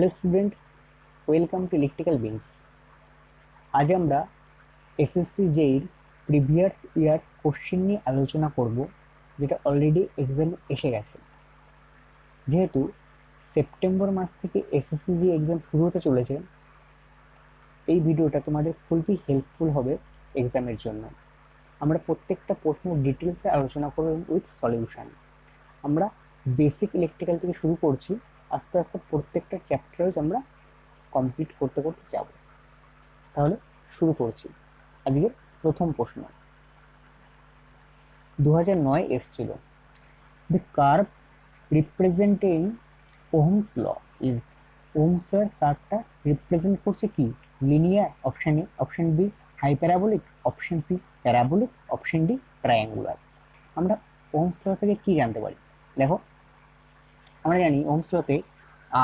Hello students, welcome to electrical beings. আজ আমরা SSC জেইর previous years question নিয়ে আলোচনা করব, যেটা অলরেডি এক্সাম এসে গেছে। যেহেতু সেপ্টেম্বর মাস থেকে এসএসসি জে এক্সাম শুরু হতে চলেছে, এই ভিডিওটা তোমাদের খুবই হেল্পফুল হবে এক্সামের জন্য। আমরা প্রত্যেকটা প্রশ্ন ডিটেলসে আলোচনা করব উইথ সলিউশন। আমরা বেসিক ইলেকট্রিক্যাল থেকে শুরু করছি, আস্তে আস্তে প্রত্যেকটা চ্যাপ্টার আমরা কমপ্লিট করতে করতে যাব। তাহলে শুরু করছি। আজকের প্রথম প্রশ্ন 2009 এসেছিল। The curve representing Ohm's law is. Ohm's law এর কার্ভটা রিপ্রেজেন্ট করছে কি? Linear. Option A, option B hyperbolic, option C parabolic, option D triangular. আমরা ওহমস ল থেকে কি জানতে পারি? দেখো, আমরা জানি ওহমস লতে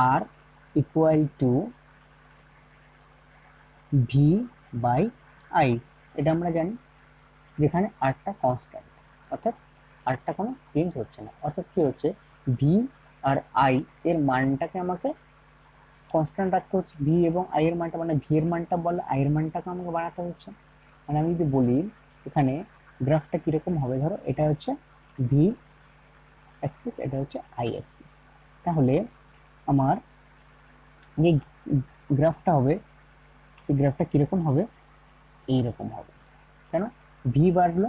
R equal to V by I, এটা আমরা জানি, যেখানে আরটা কনস্ট্যান্ট, অর্থাৎ আরটা কোনো চেঞ্জ হচ্ছে না। অর্থাৎ কি হচ্ছে, ভি আর আই এর মানটাকে আমাকে কনস্ট্যান্ট রাখতে হচ্ছে। ভি এবং আই এর মানটা, মানে ভি এর মানটা বলে আই এর মানটাকে আমাকে বাড়াতে হচ্ছে। মানে আমি যদি বলি এখানে গ্রাফটা কিরকম হবে, ধরো এটা হচ্ছে ভি অ্যাক্সিস, এটা হচ্ছে আই অ্যাক্সিস। তাহলে আমার যে গ্রাফটা হবে, সেই গ্রাফটা কিরকম হবে? এইরকম হবে। কেন? ভি বাড়লো,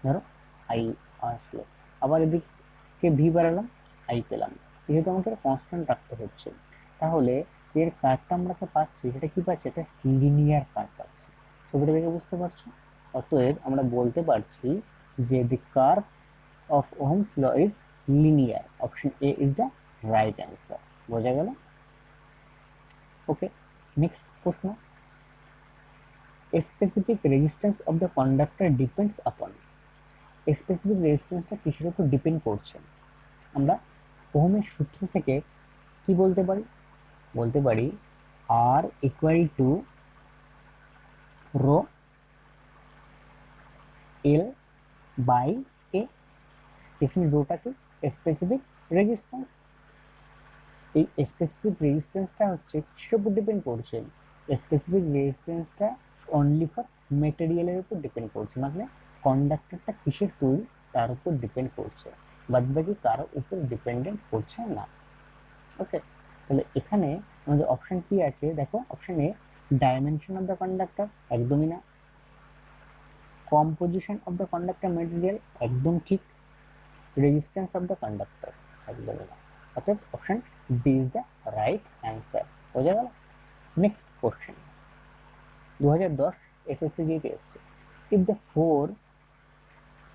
ধরো আই আসলো, আবার এদিকে ভি বাড়ালাম, আই পেলাম। যেহেতু আমাকে কনস্ট্যান্ট রাখতে হচ্ছে, তাহলে এর কার্ভটা আমরা পাচ্ছি, সেটা কি পাচ্ছি? এটা লিনিয়ার কার্ভ পাচ্ছি। ছবিটা দেখে বুঝতে পারছো? অতএব আমরা বলতে পারছি যে the curve of Ohm's law is linear. Option A is the right answer. বোঝা গেল? ওকে, নেক্সট প্রশ্ন। Specific resistance of the conductor depends upon. Specific রেজিস্ট্যান্সটা কিসের উপর ডিপেন্ড করছে? আমরা ওহমের সূত্র থেকে কি বলতে পারি? বলতে পারি R equal to rho L by A. এখানে রোটাকে স্পেসিফিক রেজিস্ট্যান্স। এই স্পেসিফিক রেজিস্ট্যান্সটা হচ্ছে কিসের উপর ডিপেন্ড করছে? স্পেসিফিক রেজিস্ট্যান্সটা অনলি ফর মেটেরিয়ালের উপর ডিপেন্ড করছে, মানে কন্ডাক্টরটা কিসের তৈরি তার উপর ডিপেন্ড করছে, বাদ বাকি কারো উপর ডিপেন্ডেন্ট করছে না। ওকে, তাহলে এখানে আমাদের অপশন কি আছে? দেখো, option A dimension of the conductor, একদমই না। Composition of the conductor material, একদম ঠিক। রেজিস্ট্যান্স অফ দ্য কন্ডাক্টর, একদমই না। অর্থাৎ option D is the right answer. বোঝা গেল? নেক্সট কোশ্চেন 2010 এসএসসি জিতে এসছে। If the four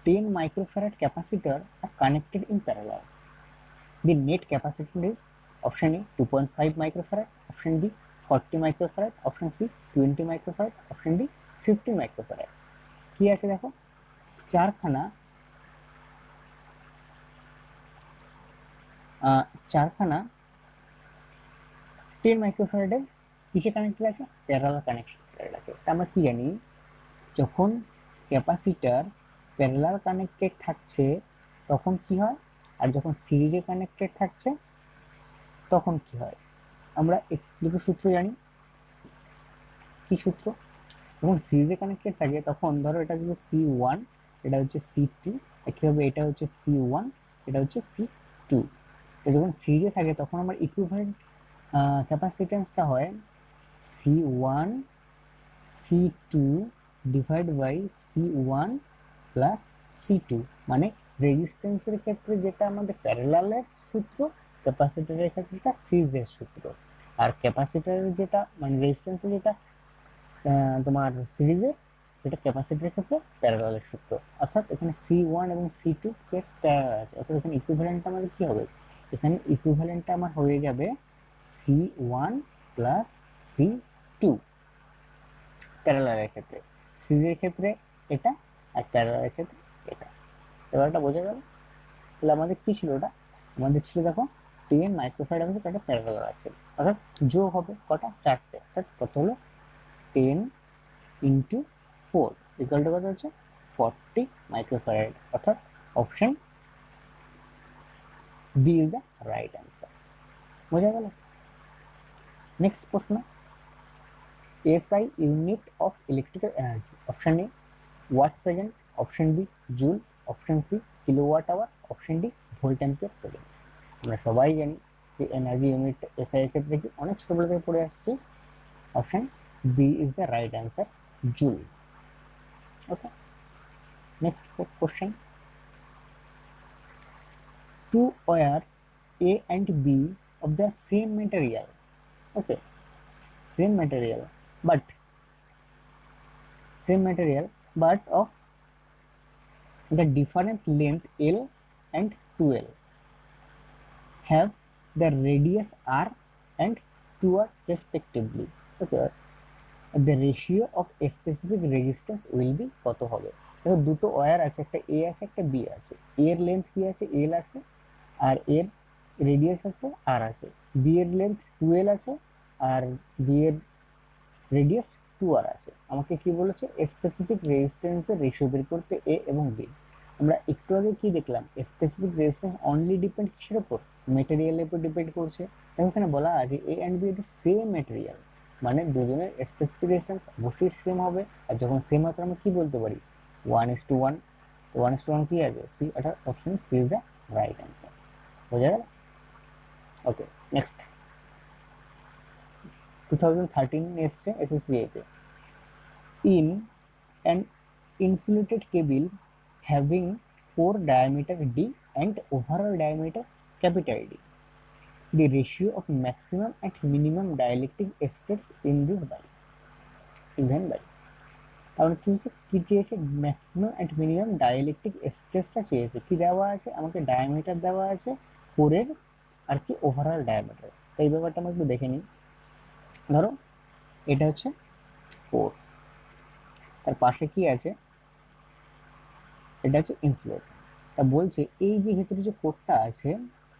10 microfarad capacitor are connected in parallel, the net capacitance is option A 2.5 microfarad, option B 40 microfarad, option C 20 microfarad, option D 50 microfarad। কি আছে দেখো, চারখানা চারখানা 10 মাইক্রোফ্যারাডের কিসে কানেক্টেড আছে? প্যারালাল কানেক্টেড আছে। তা আমরা কি জানি, যখন ক্যাপাসিটার প্যারালাল কানেক্টেড থাকছে তখন কি হয়, আর যখন সিরিজে কানেক্টেড থাকছে তখন কি হয়? আমরা দুটো সূত্র জানি। কি সূত্র? যখন সিরিজে কানেক্টেড থাকে তখন ধরো এটা হচ্ছে C1, এটা হচ্ছে C2, একইভাবে এটা হচ্ছে C1, এটা হচ্ছে C2। তো যখন সিরিজে থাকে তখন আমার ইকুইভ্যালেন্ট ক্যাপাসিট্যান্সটা হয় C1 C2 divide by C1 plus C2। মানে রেজিস্ট্যান্সের ক্ষেত্রে যেটা আমাদের প্যারালালের সূত্র, ক্যাপাসিটরের ক্ষেত্রে এটা সিরিজের সূত্র। আর ক্যাপাসিটরের যেটা, মানে রেজিস্ট্যান্সের যেটা তোমার সিরিজের, সেটা ক্যাপাসিটরের ক্ষেত্রে প্যারালালের সূত্র। অর্থাৎ এখানে C1 এবং C2 কেস প্যারালাল আছে, অর্থাৎ এখানে ইকুইভ্যালেন্টটা আমাদের কি হবে? এখানে ইকুইভ্যালেন্টটা আমার হয়ে যাবে C1 প্লাস C2 প্যারালালের ক্ষেত্রে। সিরিজের ক্ষেত্রে এটা, আর প্যারালালের ক্ষেত্রে এটা। ব্যাপারটা বোঝা গেল? তাহলে আমাদের কি ছিল ওটা? আমাদের ছিল দেখো 10 মাইক্রোফ্যারাড আছে, কটা প্যারালাল আছে, অর্থাৎ যোগ হবে কটা? চারটে। অর্থাৎ কত হলো? 10 ইন্টু 4 ইকুয়াল টু কত হচ্ছে? 40 মাইক্রোফ্যারাড। অর্থাৎ option B is the right answer. বোঝা গেল? নেক্সট প্রশ্ন, SI unit of electrical energy. Option A watt second, option B joule, option C kilowatt hour, option D volt ampere second. আমরা সবাই জানি যে এনার্জি ইউনিট এসআই এর ক্ষেত্রে কি অনেক ছোটবেলা থেকে পড়ে আসছি। Option B is the right answer, joule. Okay, next question, two wires A and B of the same material, okay, same material, but of the different length L and 2L have the radius R and 2R respectively, okay, the ratio of a specific resistance will be কত হবে। দেখো দুটো wire আছে, একটা এ আছে একটা B আছে, এর লেন্থ কি আছে এল আছে, আর এর রেডিয়াস আছে আর আছে, বি এর লেন্থ 2L আছে আর বি এর রেডিয়াস 2R আছে। আমাকে কি বলেছে, স্পেসিফিক রেজিস্ট্যান্সের রেশিও বের করতে এ এবং বি। আমরা একটু আগে কি দেখলাম, স্পেসিফিক রেজিস্ট্যান্স অনলি ডিপেন্ড কিসের উপর, মেটেরিয়ালের উপর ডিপেন্ড করছে। দেখো এখানে বলা আছে A and B the same material, মানে দুজনের স্পেসিফিক রেজিস্ট্যান্স অবশ্যই সেম হবে। আর যখন সেম হয় আমরা কি বলতে পারি, 1:1। তো 1:1 কি আছে, সি, অর্থাৎ option C is the right answer. বোঝা গেল? ওকে, নেক্সট 2013 এসছে এসএসসি তে। In an insulated cable having core diameter D and overall diameter capital D, the ratio of maximum and minimum dielectric stress in this by given by। তাহলে কি হচ্ছে, কি চেয়েছে, maximum and minimum dielectric স্ট্রেসটা চেয়েছে। কি দেওয়া আছে আমাকে, ডায়ামিটার দেওয়া আছে কোরের আর কি ওভারঅল ডায়ামিটার। তো এই ব্যাপারটা আমরা একটু দেখে নিই। ধরো এটা হচ্ছে কোর, তার পাশে কি আছে, এটা হচ্ছে ইনসুলেটর। তা বলছে এই যে ভেতরে যে কোরটা আছে,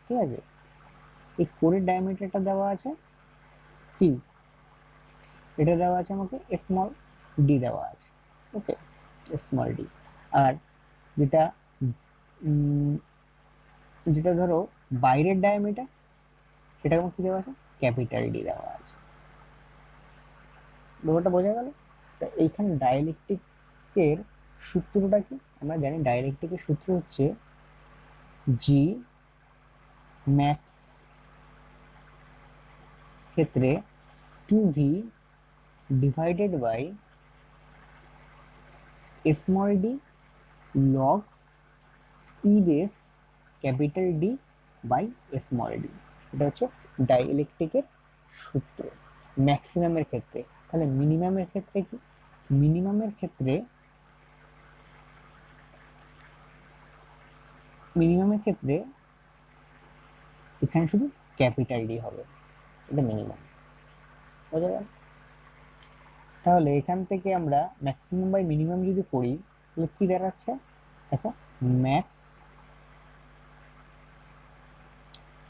ঠিক আছে, এই কোরের ডায়ামিটারটা দেওয়া আছে কি, এটা দেওয়া আছে আমাকে স্মল ডি দেওয়া আছে, ওকে, স্মল ডি। আর যেটা যেটা ধরো বাইরের ডায়ামিটার, সেটা আমাকে কি দেওয়া আছে, ক্যাপিটাল ডি দেওয়া আছে। ব্যাপারটা বোঝা গেল? তা এইখানে ডাইইলেকট্রিকের সূত্রটা কি, আমরা জানি ডাইইলেকট্রিকের সূত্র হচ্ছে জি ম্যাক্স ক্ষেত্রে 2v divided by small d log e base capital D by small D. এটা হচ্ছে ডাইইলেকট্রিকের সূত্র ম্যাক্সিমামের ক্ষেত্রে। তাহলে মিনিমামের ক্ষেত্রে কি, মিনিমামের ক্ষেত্রে এখানে শুধু ক্যাপিটাল ডি হবে, এটা মিনিমাম। বোঝা গেল? তাহলে এখান থেকে আমরা ম্যাক্সিমাম বাই মিনিমাম যদি করি তাহলে কি দাঁড়াচ্ছে, দেখো max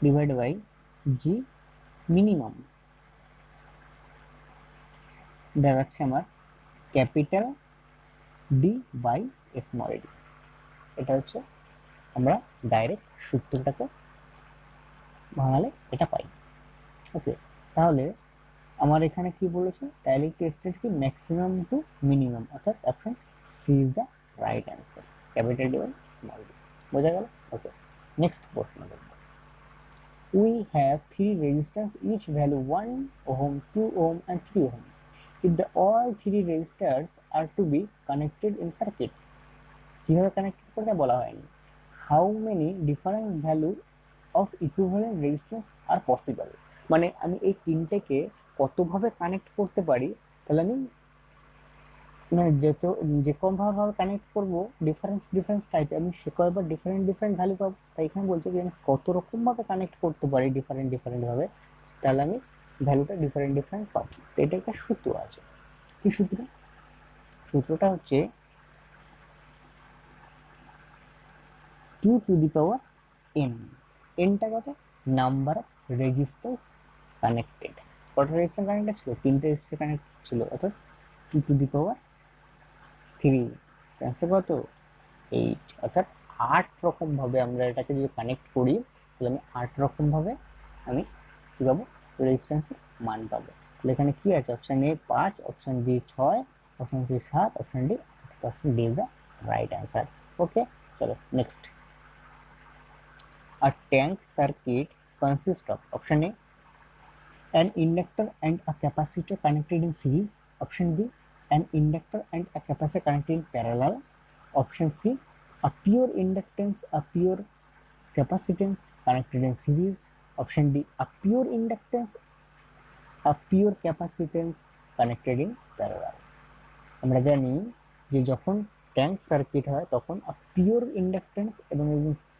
divide by G minimum দাঁড়াচ্ছে আমার capital D by small D. এটা হচ্ছে আমরা ডাইরেক্ট সূত্রটাকে ভাঙালে এটা পাই। ওকে, তাহলে আমার এখানে কি বলেছে, ডাইলেকট্রিক স্টেট কি ম্যাক্সিমাম টু মিনিমাম, অর্থাৎ option C is the right answer, capital D by small D. বোঝা গেল? ওকে, নেক্সট প্রশ্ন দেখব। We have three resistors, each value 1 ohm, 2 ohm and 3 ohm. If the all three resistors are to be connected in circuit, কিভাবে connected করতে বলা হয়নি। How many different value of equivalent resistance are possible, মানে আমি এই তিনটেকে কতভাবে connect করতে পারি। তাহলে আমি মানে যে কোন ভাবে কানেক্ট করবো, ডিফারেন্স টাইপে আমি সে কয়বার ডিফারেন্ট ভ্যালু পাবো। তাই এখানে বলছে যে আমি কত রকম ভাবে কানেক্ট করতে পারি ডিফারেন্ট ভাবে, তাহলে আমি ভ্যালুটা ডিফারেন্ট পাবো। তো এটা একটা সূত্র আছে। কি সূত্র? সূত্রটা হচ্ছে 2 টু দি পাওয়ার n। nটা কত, নাম্বার অফ রেজিস্ট্যান্স কানেক্টেড। কত রেজিস্ট্যান্স কানেক্টেড ছিল, তিনটে রেজিস্ট্যান্স কানেক্টেড ছিল, অর্থাৎ 2 টু দি পাওয়ার 3। অ্যান্সার কত, 8। অর্থাৎ 8 রকম ভাবে আমরা এটাকে যদি কানেক্ট করি তাহলে আমি 8 রকম ভাবে আমি কি পাবো, রেজিস্ট্যান্সের মান পাবো। তাহলে এখানে কি আছে? Option A 5, option B 6, option C 7, option D, option D is the right answer. Okay, চলো next. A tank circuit consists of option A, an inductor and a capacitor connected in series. Option B, an inductor and a capacitor connected in parallel. Option C, a pure inductance, a pure capacitance connected in series. Option D, a pure inductance, a pure capacitance connected in parallel. আমরা জানি যে যখন tank circuit হয় তখন pure inductance এবং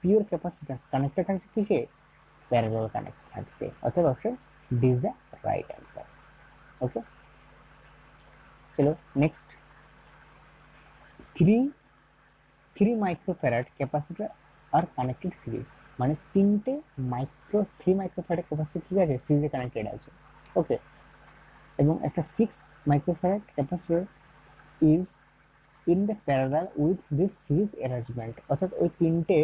pure capacitance connected থাকছে কিসে? Parallel connect থাকছে। অর্থাৎ option D is the right answer. Okay, চলো next. Three microfarad capacitor are connected series, মানে তিনটে থ্রি মাইক্রোফ্যারাড ক্যাপাসিটর ঠিক আছে সিরিজে কানেক্টেড আছে। ওকে, এবং একটা 6 microfarad capacitor is in the parallel with this series arrangement. অর্থাৎ ওই তিনটে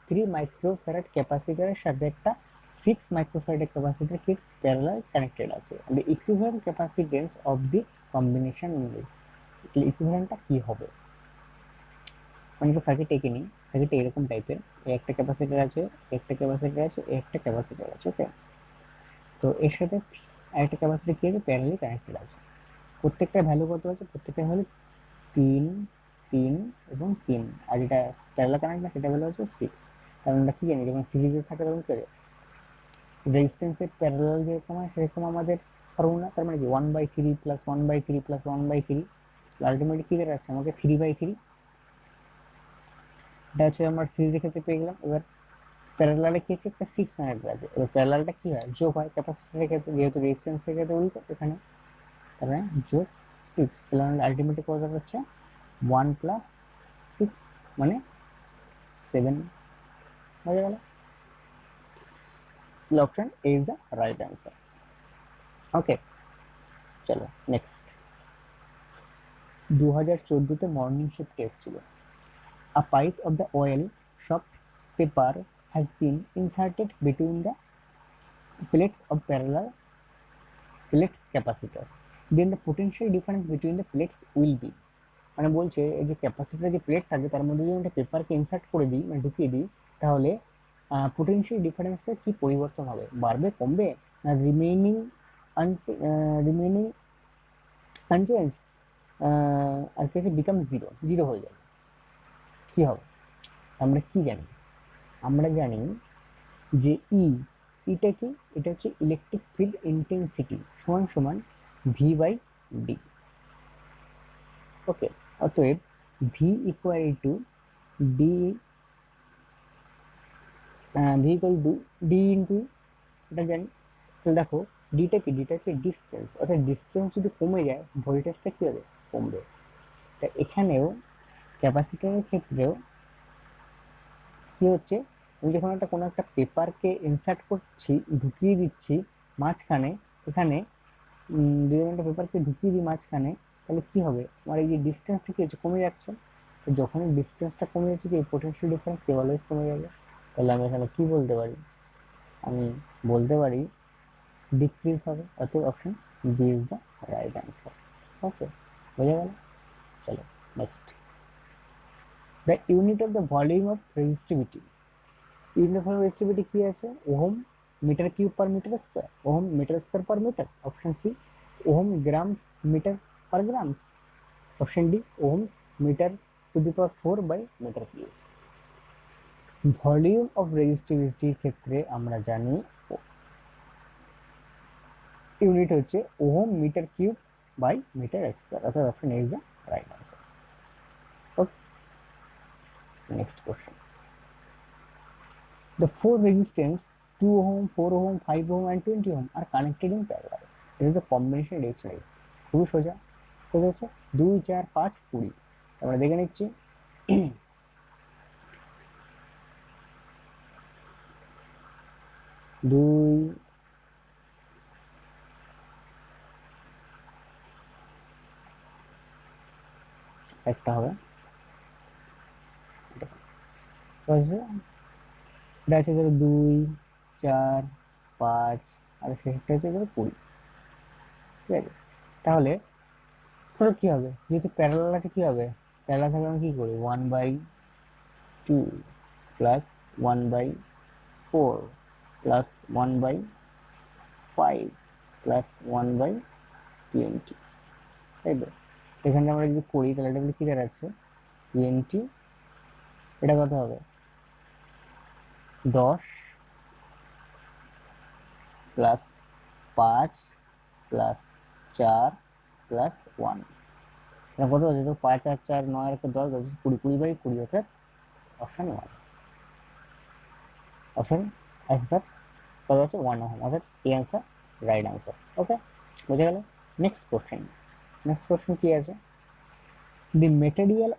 3 মাইক্রোফ্যারাড ক্যাপাসিটরের সাথে একটা 6 মাইক্রোফ্যারাড ক্যাপাসিটর কি প্যারালাল কানেক্টেড আছে। The equivalent capacitance of the combination is, ইকুইভ্যালেন্টটা কি হবে? মানে একটা সার্কিট এঁকে নিই, সার্কিটটা এরকম টাইপের, একটা ক্যাপাসিটর আছে, একটা ক্যাপাসিটর আছে, একটা ক্যাপাসিটর আছে। ওকে, তো এর সাথে একটা ক্যাপাসিটর কি আছে? প্যারালালি কানেক্টেড আছে। প্রত্যেকটা ভ্যালু কত আছে? প্রত্যেকটা ভ্যালু 3, 3 এবং 3, আর যেটা প্যারালাল কানেক্ট না সেটা ভ্যালু হচ্ছে 6। কারণ আমরা কি জানি যখন সিরিজে থাকে তখন কি রেজিস্ট্যান্সের প্যারালাল যেরকম হয় সেরকম আমাদের ফর্মুলা, তার মানে কি 1/3 প্লাস 1/3 প্লাস 1/3, আলটিমেটলি কি দাঁড়াচ্ছে আমাকে 3/3। এটা হচ্ছে আমার সিরিজের ক্ষেত্রে পেয়ে গেলাম। এবার প্যারালালে কি হচ্ছে? একটা 6 কানেক্টেড আছে। এবার প্যারালালটা কি হয়? যোগ হয় ক্যাপাসিটরের ক্ষেত্রে, যেহেতু রেজিস্ট্যান্সের ক্ষেত্রে উল্টো এখানে, তার মানে যোগ 6। তাহলে আলটিমেটলি কত দাঁড়াচ্ছে? 1 প্লাস 6 মানে 7 হয়ে গেল। Option A is the right answer. Okay, চলো নেক্সট। 2014-তে মর্নিং শিফট টেস্ট ছিল। A piece of the oil soaked paper has been inserted between the plates of parallel plates capacitor. Then the potential difference between the plates will be, মানে বলছে এই যে ক্যাপাসিটরের যে plate থাকে তার মধ্যে যদি একটা পেপারকে ইনসার্ট করে দিই, মানে ঢুকিয়ে দিই, তাহলে পোটেনশিয়াল ডিফারেন্সের কি পরিবর্তন হবে? বাড়বে, কমবে, না রিমেইনিং আনচেঞ্জ, আর কি আছে বিকাম জিরো, জিরো হয়ে যাবে? কি হবে? আমরা কি জানি? আমরা জানি যে ইটা কি? এটা হচ্ছে ইলেকট্রিক ফিল্ড ইন্টেন্সিটি সমান সমান ভি বাই ডি। ওকে, অতএব V equal to D, V equal to D into, এটা জানি। তাহলে দেখো ডিটা কি? ডিটা হচ্ছে ডিস্টেন্স, অর্থাৎ ডিস্টেন্স যদি কমে যায় ভোল্টেজটা কি হবে? কমবে। তা এখানেও ক্যাপাসিটরের ক্ষেত্রেও কি হচ্ছে? আমি যখন একটা কোনো একটা পেপারকে ইনসার্ট করছি, ঢুকিয়ে দিচ্ছি মাঝখানে, এখানে যদি একটা পেপারকে ঢুকিয়ে দিই মাঝখানে, তাহলে কি হবে? আমার এই যে ডিস্টেন্সটা কি হচ্ছে? কমে যাচ্ছে। তো যখন ডিস্টেন্সটা কমে যাচ্ছে কি পোটেনশিয়াল ডিফারেন্স কি অলওয়েজ কমে যাবে। তাহলে আমি এখানে কি বলতে পারি? আমি বলতে পারি ডিক্রিজ হবে। অতএব option B is the right answer. Okay, বোঝা গেল? চলো next. The unit of the volume of resistivity, unit of resistivity কি আছে? Ohm metre cube per metre square, ohm metre square per metre. Option C ohm grams metre per grams. Option D ohms metre to the power 4 by metre cube. Volume of রেজিস্টিভিটির ক্ষেত্রে আমরা জানি unit হচ্ছে ohm metre cube by metre square, অর্থাৎ option A is the right answer. Okay, next question. The four resistance 2 ohm, 4 ohm, 5 ohm and 20 ohm are connected in parallel. There is a combination resistance. খুবই সোজা। কত হচ্ছে? 2, 4, 5, 20। আমরা দেখে নিচ্ছি। 2, একটা হবে, এটা আছে ধরো 2, 4, 5, আর শেষটা হচ্ছে ধরো 20। ঠিক আছে? তাহলে ধরো কি হবে, যেহেতু প্যারালাল আছে কি হবে, প্যারালাল থাকলে আমরা কি করি 1/2 প্লাস 1/4 প্লাস 1/5 প্লাস 1/20, তাই তো? এখানে আমরা যদি করি তাহলে এটা কি দাঁড়াচ্ছে 20, এটা কত হবে 10 প্লাস 5 প্লাস 4 প্লাস 1, এটা কত হচ্ছে তো 5 আর 4 9 আর 10 20 20/20 অর্থাৎ অপশন 1, অপশন অ্যান্সার কত আছে 1 ওহম, অর্থাৎ এই অ্যান্সার রাইট অ্যান্সার। ওকে, বোঝা গেল। নেক্সট কোশ্চেন, নেক্সট কোশ্চেন কি আছে, the material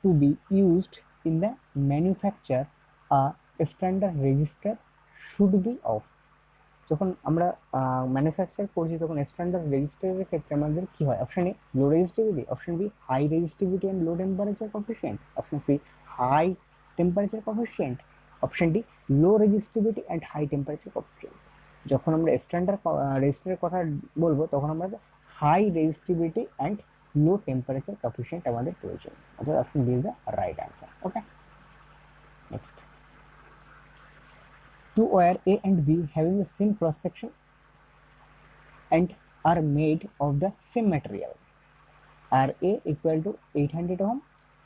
to be used in the manufacture a standard register should be of, যখন আমরা ম্যানুফ্যাকচার করছি তখন স্ট্যান্ডার্ড রেজিস্টারের ক্ষেত্রে আমাদের কি হয়, option A low resistivity, option B high resistivity and low temperature coefficient, option C high temperature coefficient, option D low resistivity and high temperature coefficient. যখন আমরা স্ট্যান্ডার্ড রেজিস্টারের কথা বলবো তখন আমরা high resistivity and low temperature coefficient আমাদের প্রয়োজন, অর্থাৎ option B is the right answer. Okay, next, two wire A and B having the same cross section and are made of the same material. RA equal to 800 ohm,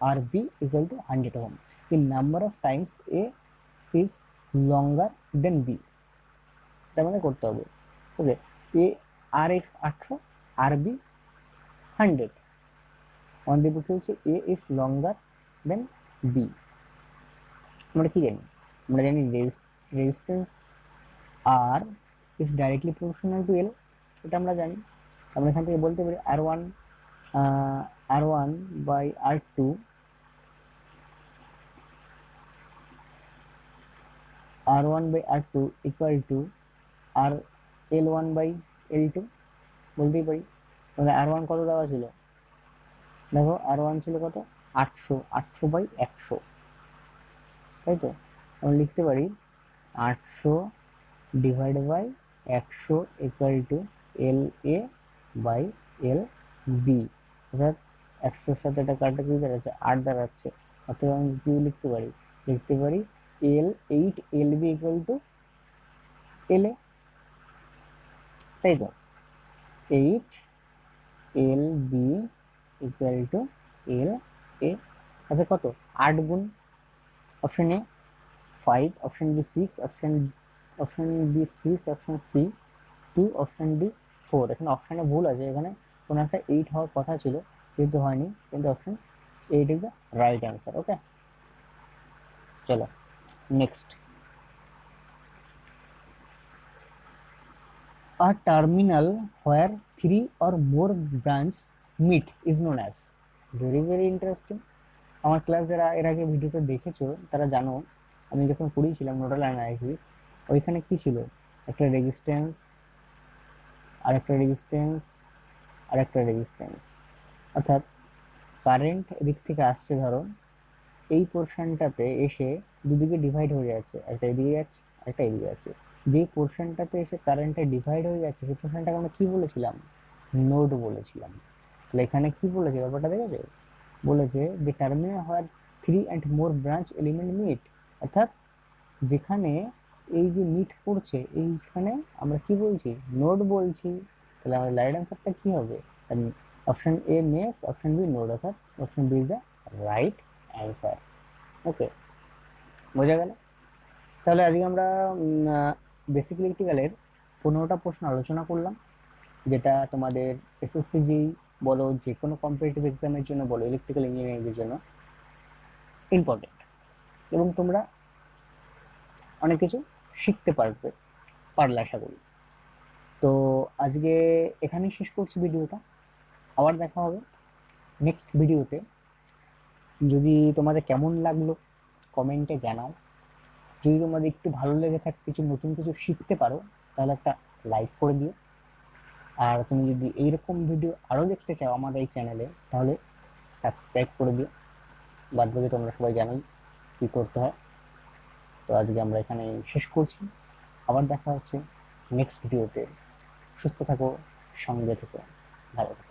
RB equal to 100 ohm. The number of times A is longer than B. এটা আমাদের করতে হবে। ওকে, A R 800, RB 100, আমাদের পক্ষে হচ্ছে A is longer than B। আমরা কি জানি, আমরা জানি resistance R is directly proportional to L, এটা আমরা জানি। আমরা এখান থেকে বলতে পারি R1/R2 equal to L1/L2 বলতেই পারি। তাহলে R1 কত দেওয়া ছিল, দেখো R1 ছিল কত 800, 800/100, তাই তো? আমরা লিখতে পারি 800/100 equal to LA/LB, অর্থাৎ 100-র সাথে এটা কাটা কি দাঁড়াচ্ছে 8 দাঁড়াচ্ছে, অর্থাৎ আমি কি লিখতে পারি, লিখতে পারি L8/LB equal to LA, তাই তো? 8/LB equal to LA, তাহলে কত 8 গুণ option A 5, option B 6, option B 6, option C 2, option D 4। এখানে অপশনে ভুল আছে, এখানে কোনো একটা 8 হওয়ার কথা ছিল কিন্তু হয়নি, কিন্তু option 8 is the right answer. Okay, চলো next, a terminal where 3 or more branches meet is known as, very very interesting। আমার ক্লাস যারা এর আগে ভিডিওতে দেখেছো তারা জানো আমি যখন পড়িয়েছিলাম নোডাল অ্যানালাইসিস, ওইখানে কি ছিল, একটা রেজিস্ট্যান্স আর একটা রেজিস্ট্যান্স আর একটা রেজিস্ট্যান্স, অর্থাৎ কারেন্ট এদিক থেকে আসছে, ধরো এই পোর্শনটাতে এসে দুদিকে ডিভাইড হয়ে যাচ্ছে, একটা এদিকে যাচ্ছে একটা এদিকে যাচ্ছে, যে পোর্শনটাতে এসে কারেন্টটা ডিভাইড হয়ে যাচ্ছে সেই পোর্শনটাকে আমরা কি বলেছিলাম, নোড বলেছিলাম। তাহলে এখানে কি বলেছে ব্যাপারটা দেখেছো, বলেছে the terminal where 3 and more branch element meet, অর্থাৎ যেখানে এই যে মিট করছে এইখানে আমরা কি বলছি, নোড বলছি। তাহলে আমাদের রাইট অ্যান্সারটা কি হবে, option A mesh, option B node, অর্থাৎ option B is the right answer. Okay, বোঝা গেল। তাহলে আজকে আমরা বেসিক ইলেকট্রিক্যালের 15টা প্রশ্ন আলোচনা করলাম, যেটা তোমাদের এসএসসিজি বলো যে কোনো কম্পিটিটিভ এক্সামের জন্য বলো, ইলেকট্রিক্যাল ইঞ্জিনিয়ারিংয়ের জন্য ইম্পর্টেন্ট, এবং তোমরা অনেক কিছু শিখতে পারলে আশা করি। তো আজকে এখানেই শেষ করছি ভিডিওটা, আবার দেখা হবে নেক্সট ভিডিওতে। যদি তোমাদের কেমন লাগলো কমেন্টে জানাও, যদি তোমাদের একটু ভালো লেগে থাকে, কিছু নতুন কিছু শিখতে পারো, তাহলে একটা লাইক করে দিও। আর তুমি যদি এইরকম ভিডিও আরও দেখতে চাও আমাদের এই চ্যানেলে, তাহলে সাবস্ক্রাইব করে দিও। বাদ বাকি তোমরা সবাই জানোই কী করতে হয়। তো আজকে আমরা এখানে শেষ করছি, আবার দেখা হচ্ছে নেক্সট ভিডিওতে। সুস্থ থাকো, সঙ্গে থেকে ভালো থেকো।